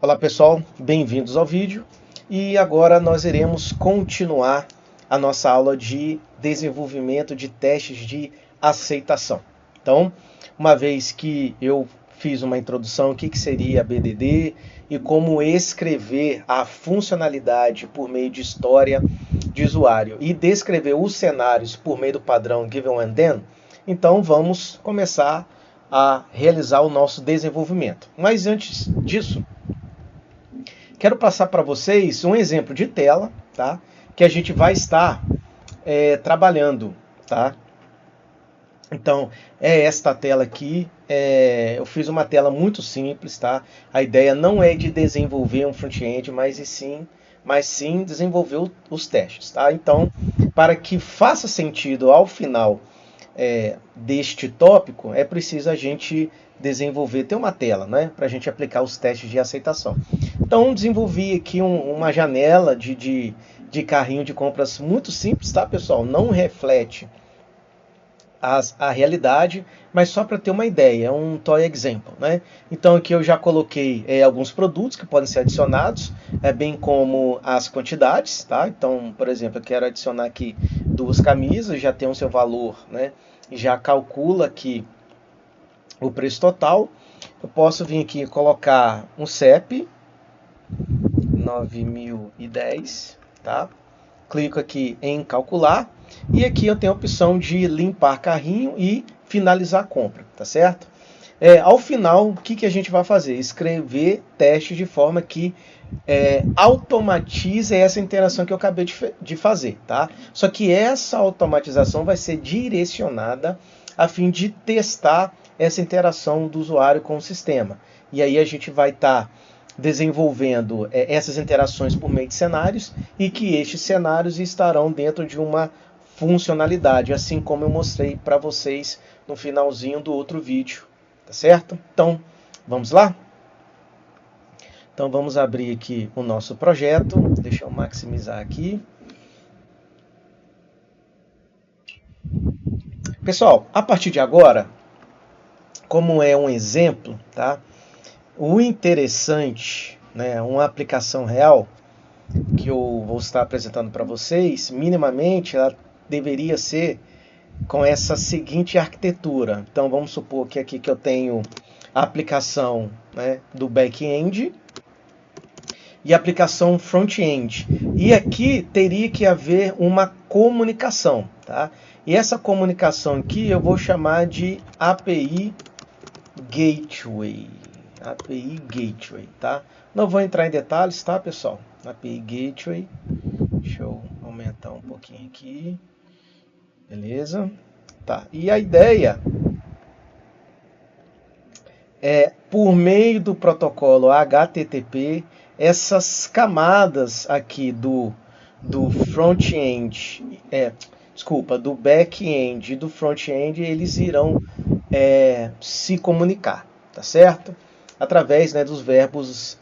Olá pessoal, bem-vindos ao vídeo e agora nós iremos continuar a nossa aula de desenvolvimento de testes de aceitação. Então, uma vez que eu fiz uma introdução, o que seria a BDD e como escrever a funcionalidade por meio de história de usuário e descrever os cenários por meio do padrão Given and Then, então vamos começar a realizar o nosso desenvolvimento. Mas antes disso, quero passar para vocês um exemplo de tela, tá? Que a gente vai estar trabalhando, tá? Então, é esta tela aqui. Eu fiz uma tela muito simples, tá? A ideia não é de desenvolver um front-end, mas sim desenvolver os testes, tá? Então, para que faça sentido ao final deste tópico, é preciso a gente desenvolver, ter uma tela, né, para a gente aplicar os testes de aceitação. Então, desenvolvi aqui uma janela de carrinho de compras muito simples, tá, pessoal? Não reflete a realidade, mas só para ter uma ideia, é um toy example, né? Então aqui eu já coloquei alguns produtos que podem ser adicionados, bem como as quantidades, tá? Então, por exemplo, eu quero adicionar aqui 2 camisas, já tem o seu valor, né? Já calcula aqui o preço total. Eu posso vir aqui e colocar um CEP 9010, tá? Clico aqui em calcular e aqui eu tenho a opção de limpar carrinho e finalizar a compra, tá certo? Ao final, o que a gente vai fazer? Escrever teste de forma que automatize essa interação que eu acabei de fazer, tá? Só que essa automatização vai ser direcionada a fim de testar essa interação do usuário com o sistema. E aí a gente vai estar desenvolvendo essas interações por meio de cenários e que estes cenários estarão dentro de uma funcionalidade, assim como eu mostrei para vocês no finalzinho do outro vídeo, tá certo? Então, vamos lá? Então vamos abrir aqui o nosso projeto, deixa eu maximizar aqui. Pessoal, a partir de agora, como é um exemplo, tá? O interessante, né, uma aplicação real que eu vou estar apresentando para vocês, minimamente ela deveria ser com essa seguinte arquitetura. Então vamos supor que aqui que eu tenho a aplicação, né, do back-end e a aplicação front-end. E aqui teria que haver uma comunicação, tá? E essa comunicação aqui eu vou chamar de API Gateway. API Gateway, tá? Não vou entrar em detalhes, tá, pessoal? API Gateway. Deixa eu aumentar um pouquinho aqui. Beleza? Tá. E a ideia é, por meio do protocolo HTTP, essas camadas aqui do front-end, do back-end e do front-end, eles irão se comunicar, tá certo? Através, né, dos verbos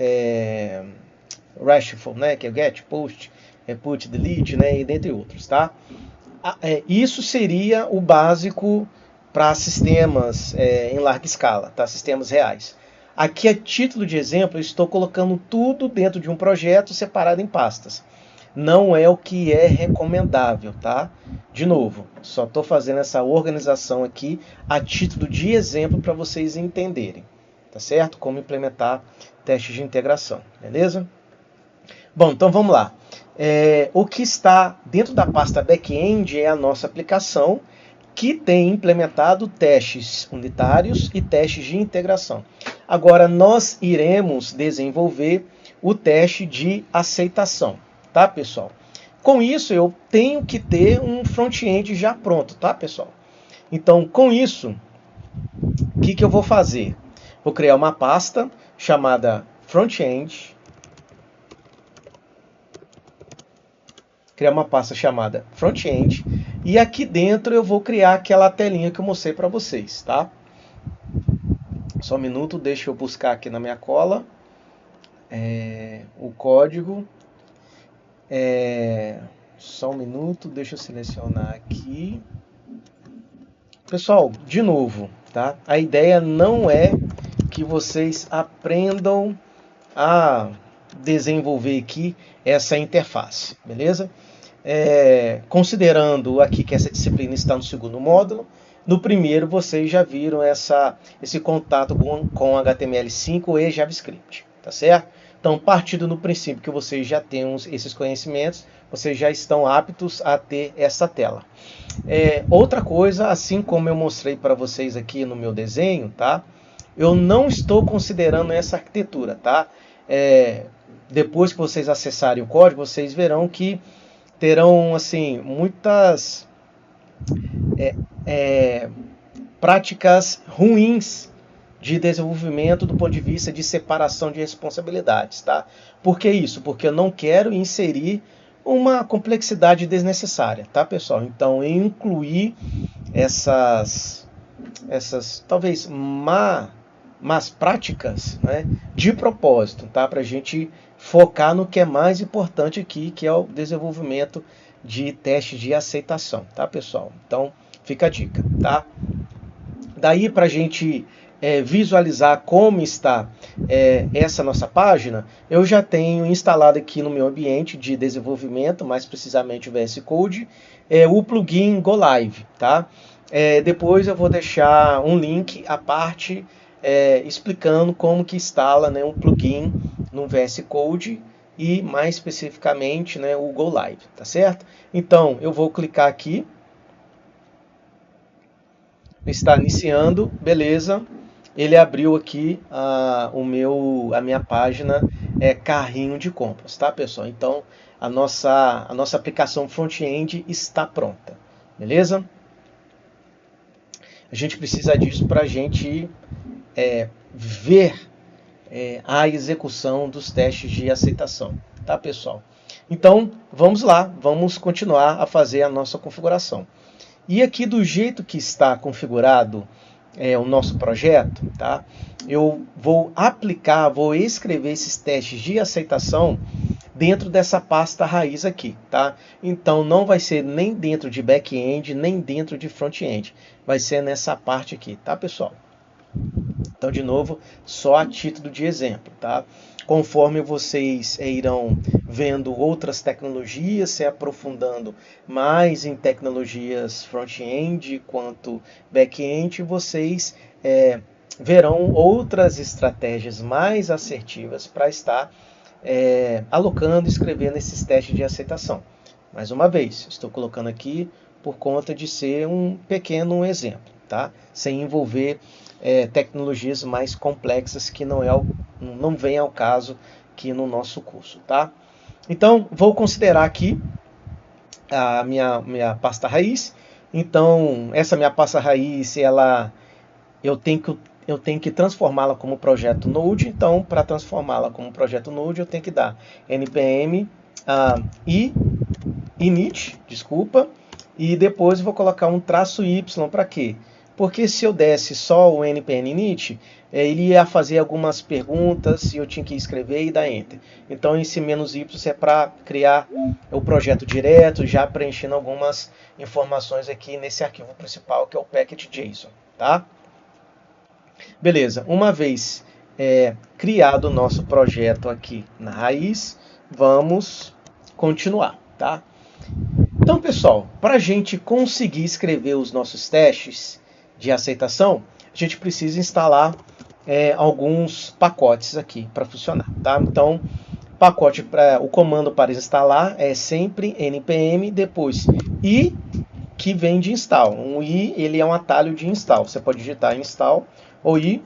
RESTful, né, que é get, post, put, delete, né, e dentre outros, tá? Isso seria o básico para sistemas em larga escala, tá? Sistemas reais. Aqui, a título de exemplo, eu estou colocando tudo dentro de um projeto separado em pastas. Não é o que é recomendável, tá? De novo, só estou fazendo essa organização aqui a título de exemplo para vocês entenderem, tá certo? Como implementar testes de integração, beleza? Bom, então vamos lá. O que está dentro da pasta back-end é a nossa aplicação que tem implementado testes unitários e testes de integração. Agora nós iremos desenvolver o teste de aceitação, tá, pessoal? Com isso eu tenho que ter um front-end já pronto, tá, pessoal? Então, com isso, o que eu vou fazer? Vou criar uma pasta chamada front-end. Criar uma pasta chamada front-end. E aqui dentro eu vou criar aquela telinha que eu mostrei para vocês, tá? Só um minuto, deixa eu buscar aqui na minha cola o código. Só um minuto, deixa eu selecionar aqui. Pessoal, de novo, tá? A ideia não é que vocês aprendam a desenvolver aqui essa interface, beleza? Considerando aqui que essa disciplina está no segundo módulo, no primeiro vocês já viram esse contato com HTML5 e JavaScript, tá certo? Então, partindo do princípio que vocês já têm esses conhecimentos, vocês já estão aptos a ter essa tela. Outra coisa, assim como eu mostrei para vocês aqui no meu desenho, tá? Eu não estou considerando essa arquitetura, tá? Depois que vocês acessarem o código, vocês verão que terão assim muitas práticas ruins de desenvolvimento do ponto de vista de separação de responsabilidades, tá? Por que isso? Porque eu não quero inserir uma complexidade desnecessária, tá, pessoal? Então, eu incluir essas talvez más práticas, né, de propósito, tá? Para a gente focar no que é mais importante aqui, que é o desenvolvimento de testes de aceitação, tá, pessoal? Então, fica a dica, tá? Daí, para a gente visualizar como está essa nossa página, eu já tenho instalado aqui no meu ambiente de desenvolvimento, mais precisamente o VS Code, o plugin Go Live, tá? Depois eu vou deixar um link à parte explicando como que instala, né, um plugin no VS Code e mais especificamente, né, o Go Live, tá certo? Então eu vou clicar aqui, está iniciando, beleza? Ele abriu aqui a minha página carrinho de compras, tá, pessoal? Então a nossa aplicação front-end está pronta, beleza? A gente precisa disso para a gente ver a execução dos testes de aceitação, tá, pessoal? Então vamos lá, vamos continuar a fazer a nossa configuração. E aqui do jeito que está configurado o nosso projeto, tá? Eu vou escrever esses testes de aceitação dentro dessa pasta raiz aqui, tá? Então não vai ser nem dentro de back-end, nem dentro de front-end. Vai ser nessa parte aqui, tá, pessoal? Então, de novo, só a título de exemplo, tá? Conforme vocês irão vendo outras tecnologias, se aprofundando mais em tecnologias front-end quanto back-end, vocês verão outras estratégias mais assertivas para estar alocando e escrevendo esses testes de aceitação. Mais uma vez, estou colocando aqui por conta de ser um pequeno exemplo, tá? Sem envolver tecnologias mais complexas que não vem ao caso aqui no nosso curso, tá? Então, vou considerar aqui a minha pasta raiz. Então, essa minha pasta raiz, eu tenho que transformá-la como projeto Node. Então, para transformá-la como projeto Node, eu tenho que dar npm init, e depois eu vou colocar um traço y. Para quê? Porque se eu desse só o npm init, ele ia fazer algumas perguntas e eu tinha que escrever e dar enter. Então esse "-y" é para criar o projeto direto, já preenchendo algumas informações aqui nesse arquivo principal, que é o package.json, tá? Beleza, uma vez criado o nosso projeto aqui na raiz, vamos continuar, tá? Então, pessoal, para a gente conseguir escrever os nossos testes de aceitação, a gente precisa instalar alguns pacotes aqui para funcionar, tá? Então, o comando para instalar é sempre npm, depois i, que vem de install. Um i, ele é um atalho de install. Você pode digitar install ou i.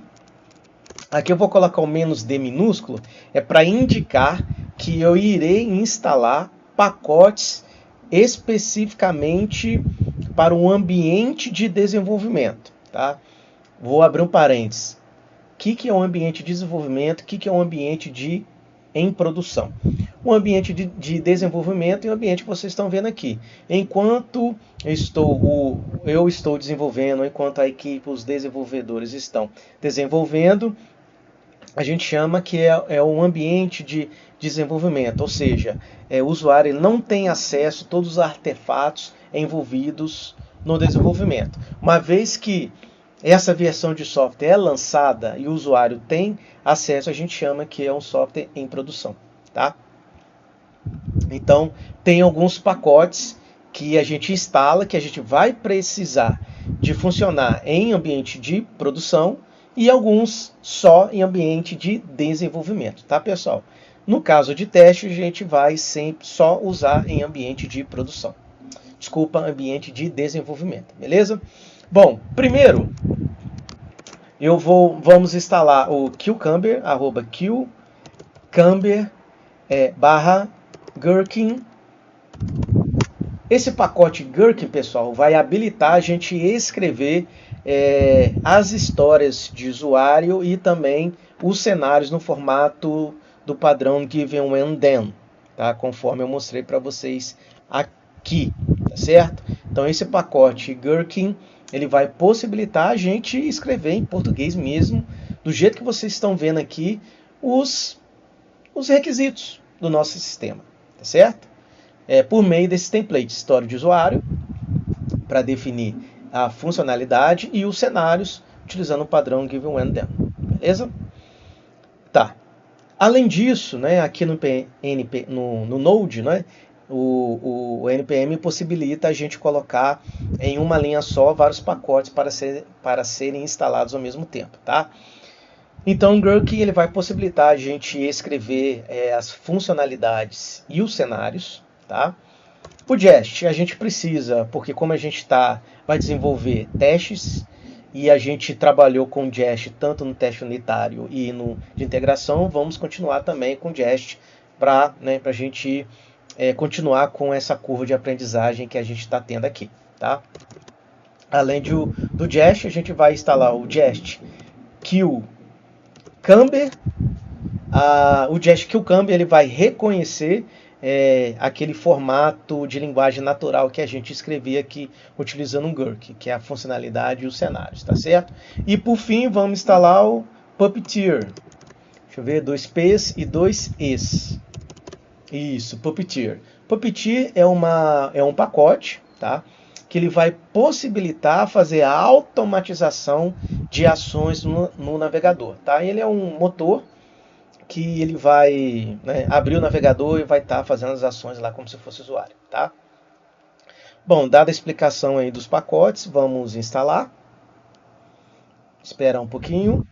Aqui eu vou colocar o "-d" minúsculo, para indicar que eu irei instalar pacotes especificamente para um ambiente de desenvolvimento, tá? Vou abrir um parênteses. O que é um ambiente de desenvolvimento? O que é um ambiente em produção? Um ambiente de desenvolvimento é um ambiente que vocês estão vendo aqui. Enquanto eu estou desenvolvendo, enquanto a equipe, os desenvolvedores estão desenvolvendo, a gente chama que é um ambiente de desenvolvimento, ou seja, o usuário não tem acesso a todos os artefatos envolvidos no desenvolvimento. Uma vez que essa versão de software é lançada e o usuário tem acesso, a gente chama que é um software em produção, tá? Então, tem alguns pacotes que a gente instala, que a gente vai precisar de funcionar em ambiente de produção e alguns só em ambiente de desenvolvimento, tá, pessoal? No caso de teste, a gente vai sempre só usar em ambiente de produção. Desculpa, ambiente de desenvolvimento, beleza? Bom, primeiro, vamos instalar o Cucumber, @Cucumber /Gherkin. Esse pacote Gherkin, pessoal, vai habilitar a gente escrever as histórias de usuário e também os cenários no formato do padrão Given When Then, tá? Conforme eu mostrei para vocês aqui, tá certo? Então esse pacote Gherkin, ele vai possibilitar a gente escrever em português mesmo, do jeito que vocês estão vendo aqui, os requisitos do nosso sistema, tá certo? Por meio desse template, história de usuário, para definir a funcionalidade e os cenários, utilizando o padrão Given When Then, beleza? Tá. Além disso, né, aqui no Node, né, o NPM possibilita a gente colocar em uma linha só vários pacotes para serem instalados ao mesmo tempo, tá? Então o Gherkin, ele vai possibilitar a gente escrever as funcionalidades e os cenários, tá? O Jest a gente precisa, porque como a gente vai desenvolver testes, e a gente trabalhou com Jest tanto no teste unitário e no de integração, vamos continuar também com Jest para a gente continuar com essa curva de aprendizagem que a gente está tendo aqui, tá? Além do Jest, a gente vai instalar o Jest Cucumber. O Jest Cucumber, ele vai reconhecer aquele formato de linguagem natural que a gente escrevia aqui utilizando um Gherkin, que é a funcionalidade e os cenários, tá certo? E por fim, vamos instalar o Puppeteer. Deixa eu ver, 2 P's e 2 E's. Isso, Puppeteer. Puppeteer é um pacote, tá? Que ele vai possibilitar fazer a automatização de ações no navegador, tá? Ele é um motor que ele vai abrir o navegador e vai estar fazendo as ações lá como se fosse usuário, tá? Bom, dada a explicação aí dos pacotes, vamos instalar. Espera um pouquinho.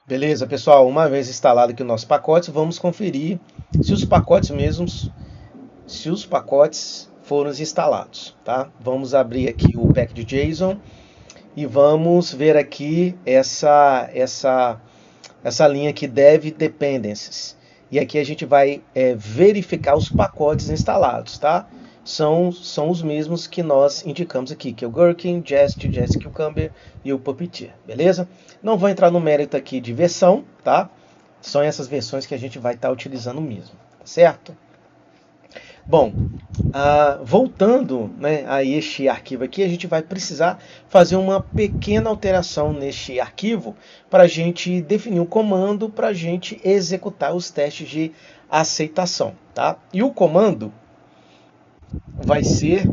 Beleza, pessoal, uma vez instalado aqui o nosso pacote, vamos conferir se os pacotes foram instalados, tá? Vamos abrir aqui o package.json e vamos ver aqui essa linha aqui, dev dependencies. E aqui a gente vai verificar os pacotes instalados, tá? São os mesmos que nós indicamos aqui, que é o Gherkin, Jest Cucumber e o Puppeteer, beleza? Não vou entrar no mérito aqui de versão, tá? São essas versões que a gente vai estar utilizando mesmo, tá certo? Bom, voltando a este arquivo aqui, a gente vai precisar fazer uma pequena alteração neste arquivo para a gente definir um comando para a gente executar os testes de aceitação, tá? E o comando vai ser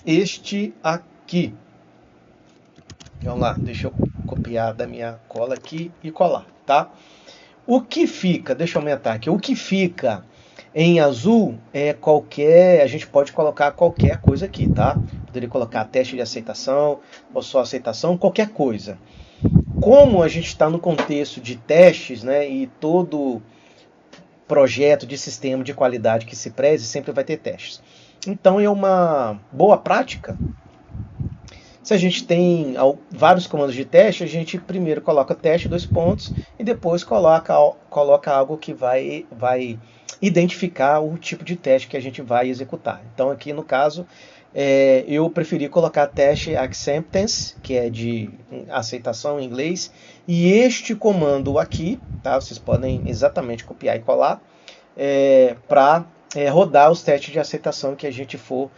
este aqui. Vamos lá, deixa eu copiar da minha cola aqui e colar, tá? O que fica, deixa eu aumentar aqui, o que fica em azul a gente pode colocar qualquer coisa aqui, tá? Poderia colocar teste de aceitação, ou só aceitação, qualquer coisa. Como a gente está no contexto de testes, e todo projeto de sistema de qualidade que se preze sempre vai ter testes. Então é uma boa prática. Se a gente tem vários comandos de teste, a gente primeiro coloca teste, 2 pontos, e depois coloca algo que vai identificar o tipo de teste que a gente vai executar. Então aqui no caso, eu preferi colocar teste acceptance, que é de aceitação em inglês, e este comando aqui, tá? Vocês podem exatamente copiar e colar, para rodar os testes de aceitação que a gente for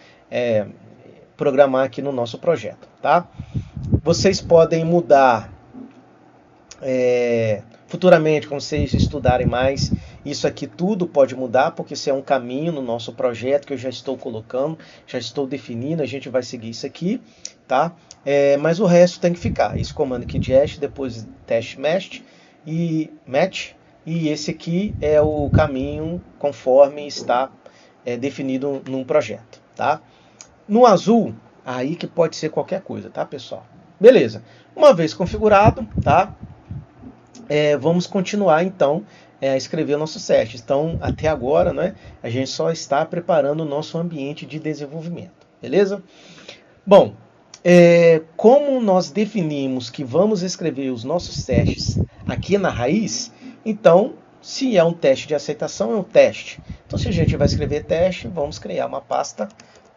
programar aqui no nosso projeto, tá? Vocês podem mudar futuramente, quando vocês estudarem mais Isso aqui tudo pode mudar, porque isso é um caminho no nosso projeto que eu já estou colocando, já estou definindo, a gente vai seguir isso aqui, tá? Mas o resto tem que ficar. Esse comando aqui de hash, depois test match, e esse aqui é o caminho conforme está definido num projeto, tá? No azul, aí que pode ser qualquer coisa, tá, pessoal? Beleza. Uma vez configurado, tá? Vamos continuar, então, a escrever nossos testes. Então, até agora, né, a gente só está preparando o nosso ambiente de desenvolvimento, beleza? Bom, como nós definimos que vamos escrever os nossos testes aqui na raiz, então, se é um teste de aceitação, é um teste. Então, se a gente vai escrever teste, vamos criar uma pasta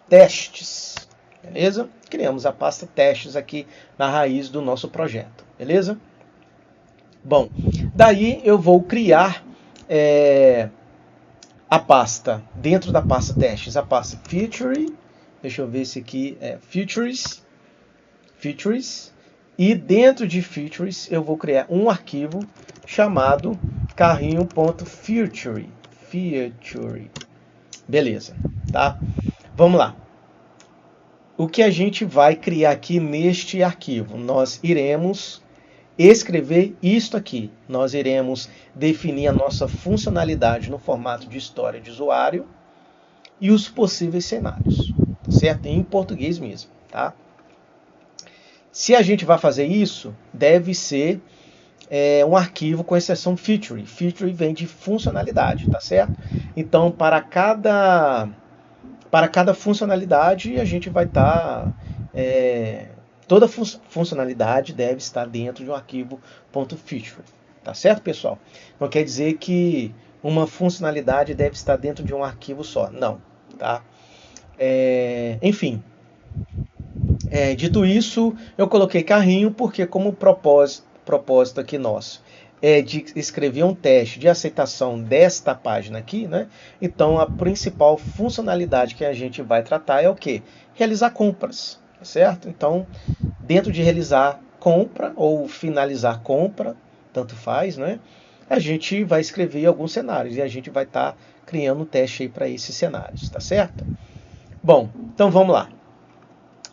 testes, beleza? Criamos a pasta testes aqui na raiz do nosso projeto, beleza? Bom, daí eu vou criar a pasta, dentro da pasta testes, a pasta feature, deixa eu ver se aqui é features, e dentro de features eu vou criar um arquivo chamado carrinho.feature, beleza, tá? Vamos lá. O que a gente vai criar aqui neste arquivo? Nós iremos escrever isto aqui. Nós iremos definir a nossa funcionalidade no formato de história de usuário e os possíveis cenários, certo? Em português mesmo, tá? Se a gente vai fazer isso, deve ser um arquivo com exceção feature. Feature vem de funcionalidade, tá certo? Então, para cada funcionalidade, a gente vai estar... toda funcionalidade deve estar dentro de um arquivo .feature, tá certo, pessoal? Não quer dizer que uma funcionalidade deve estar dentro de um arquivo só, não, tá? Enfim, dito isso, eu coloquei carrinho porque como propósito aqui nosso é de escrever um teste de aceitação desta página aqui, né? Então a principal funcionalidade que a gente vai tratar é o quê? Realizar compras, certo? Então, dentro de realizar compra ou finalizar compra, tanto faz, né? A gente vai escrever alguns cenários e a gente vai estar criando um teste aí para esses cenários, tá certo? Bom, então vamos lá.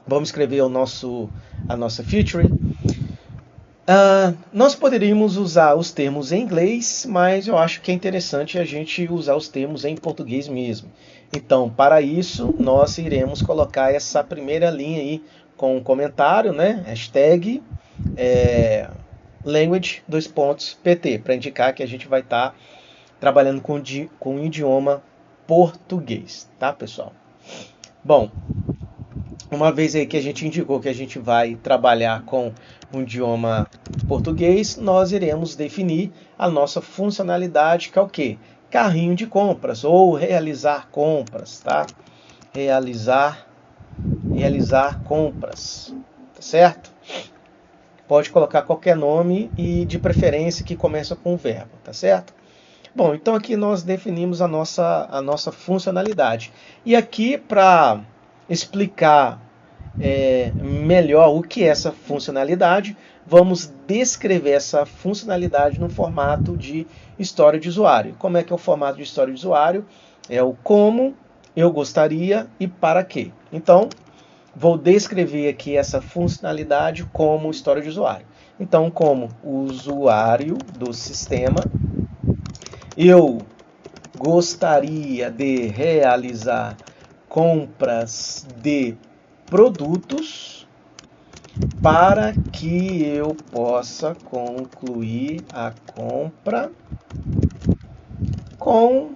Vamos escrever a nossa feature. Nós poderíamos usar os termos em inglês, mas eu acho que é interessante a gente usar os termos em português mesmo. Então, para isso, nós iremos colocar essa primeira linha aí com um comentário, né? Hashtag language_pt, para indicar que a gente vai estar trabalhando com o idioma português, tá, pessoal? Bom, uma vez aí que a gente indicou que a gente vai trabalhar com o idioma português, nós iremos definir a nossa funcionalidade, que é o quê? Carrinho de compras, ou realizar compras, tá? Realizar compras, tá certo? Pode colocar qualquer nome e de preferência que começa com o verbo, tá certo? Bom, então aqui nós definimos a nossa funcionalidade. E aqui, para explicar melhor o que é essa funcionalidade, vamos descrever essa funcionalidade no formato de história de usuário. Como é que é o formato de história de usuário? É o como, eu gostaria e para quê. Então, vou descrever aqui essa funcionalidade como história de usuário. Então, como usuário do sistema, eu gostaria de realizar compras de produtos para que eu possa concluir a compra com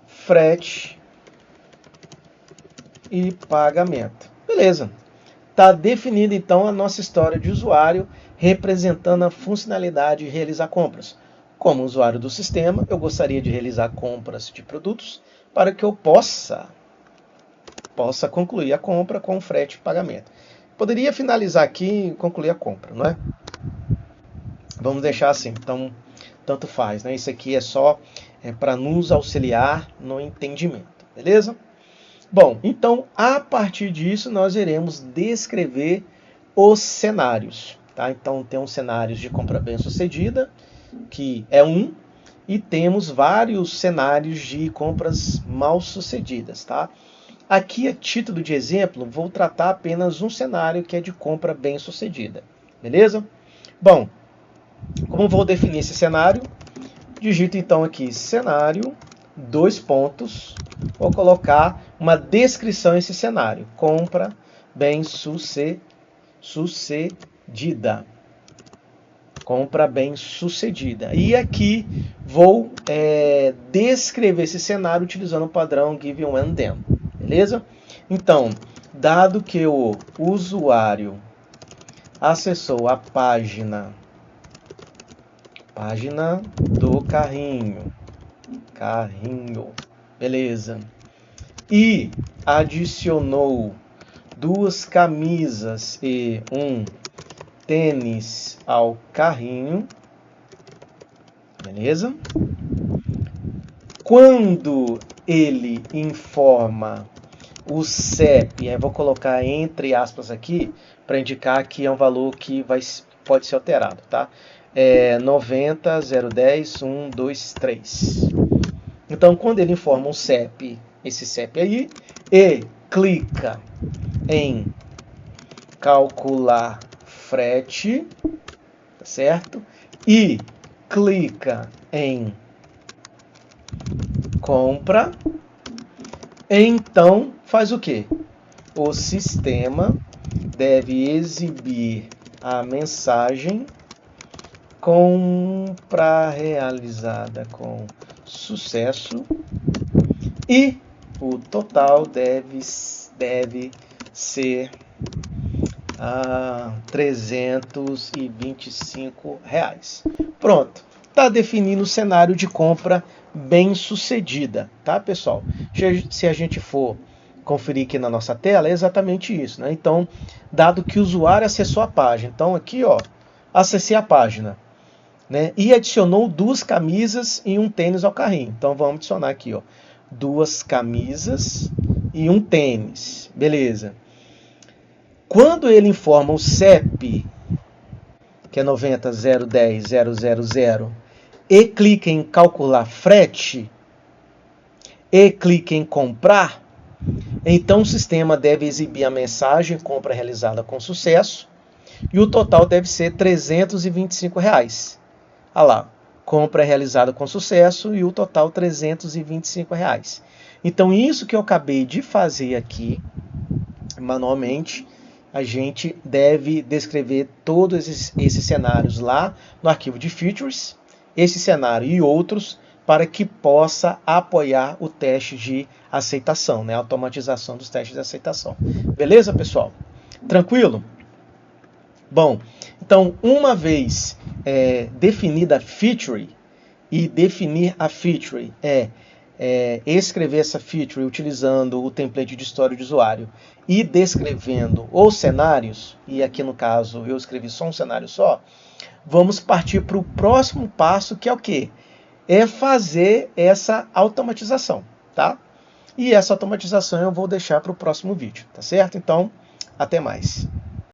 frete e pagamento. Beleza. Está definida então a nossa história de usuário representando a funcionalidade de realizar compras. Como usuário do sistema, eu gostaria de realizar compras de produtos para que eu possa concluir a compra com frete e pagamento. Poderia finalizar aqui e concluir a compra, não é? Vamos deixar assim, então tanto faz, né? Isso aqui é só para nos auxiliar no entendimento, beleza? Bom, então a partir disso nós iremos descrever os cenários, tá? Então tem uns cenários de compra bem-sucedida, que é um, e temos vários cenários de compras mal sucedidas, tá? Aqui, a título de exemplo, vou tratar apenas um cenário que é de compra bem sucedida, beleza? Bom, como vou definir esse cenário? Digito então aqui cenário, 2 pontos, vou colocar uma descrição nesse cenário, compra bem sucedida. Compra bem sucedida. E aqui vou descrever esse cenário utilizando o padrão Give When Then. Beleza? Então, dado que o usuário acessou a página do carrinho, beleza, e adicionou 2 camisas e um tênis ao carrinho, beleza? Quando ele informa o CEP, aí vou colocar entre aspas aqui para indicar que é um valor que pode ser alterado, tá? 90 010 123. Então, quando ele informa o CEP, esse CEP aí, e clica em calcular frete, tá certo? E clica em compra, então faz o quê? O sistema deve exibir a mensagem compra realizada com sucesso e o total deve ser R$325. Pronto, está definindo o cenário de compra bem sucedida, tá, pessoal? Se a gente for conferir aqui na nossa tela, é exatamente isso, né? Então, dado que o usuário acessou a página, então aqui, ó, acessei a página, né? E adicionou 2 camisas e um tênis ao carrinho. Então, vamos adicionar aqui, ó, 2 camisas e um tênis, beleza? Quando ele informa o CEP, que é 90 010 000, e clica em calcular frete, e clica em comprar, então o sistema deve exibir a mensagem compra realizada com sucesso, e o total deve ser R$325. Olha lá, compra realizada com sucesso e o total R$325. Então isso que eu acabei de fazer aqui, manualmente, a gente deve descrever todos esses cenários lá no arquivo de features, esse cenário e outros, para que possa apoiar o teste de aceitação, né? A automatização dos testes de aceitação. Beleza, pessoal? Tranquilo? Bom, então, uma vez definida a feature, e definir a feature escrever essa feature utilizando o template de história de usuário e descrevendo os cenários, e aqui no caso eu escrevi só um cenário só, vamos partir para o próximo passo, que é o quê? É fazer essa automatização, tá? E essa automatização eu vou deixar para o próximo vídeo, tá certo? Então, até mais.